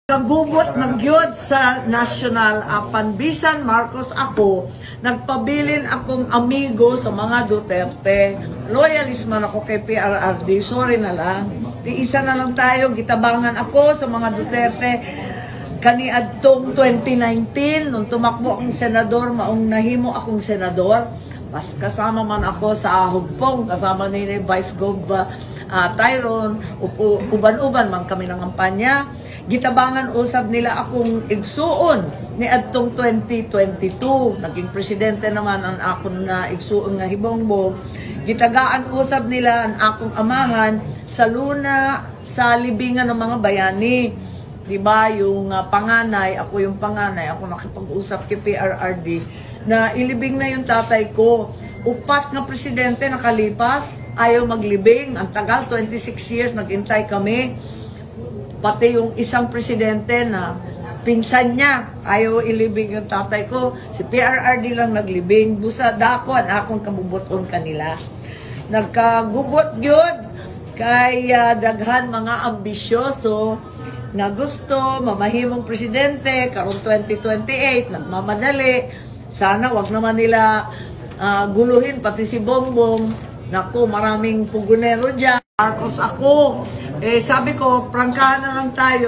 Nagubot ng gyud sa national panbisan Marcos ako, nagpabilin akong amigo sa mga Duterte. Loyalist man ako kay PRRD, sorry na lang. Di isa na lang tayo, gitabangan ako sa mga Duterte. Kaniadtong 2019, nung tumakbo akong senador, maong nahimo akong senador. Mas kasama man ako sa hugpong, kasama ni Vice Gov Tyron, uban-uban man kami ng kampanya. Gitabangan usab nila akong igsuon ni adtong 2022. Naging presidente naman ang akong na igsuon nga hibongbong. Gitagaan usab nila ang akong amahan sa luna sa libingan ng mga bayani. Diba, yung panganay, ako yung panganay, ako nakipag-usap kay PRRD na ilibing na yung tatay ko. Upat na presidente nakalipas, ayaw maglibing. Ang tagal, 26 years, nag-intay kami. Pati yung isang presidente na pinsan niya, ayaw ilibing yung tatay ko. Si PRRD lang naglibing. Busa dakon, akong kabubuton kanila. Nagkagubot yun kay daghan mga ambisyoso na gusto mamahimong presidente karong 2028, nagmamadali. Sana wag naman nila guluhin pati si Bongbong. Naku, maraming pugunero dyan. Marcos ako. Sabi ko, prangkahan na lang tayo.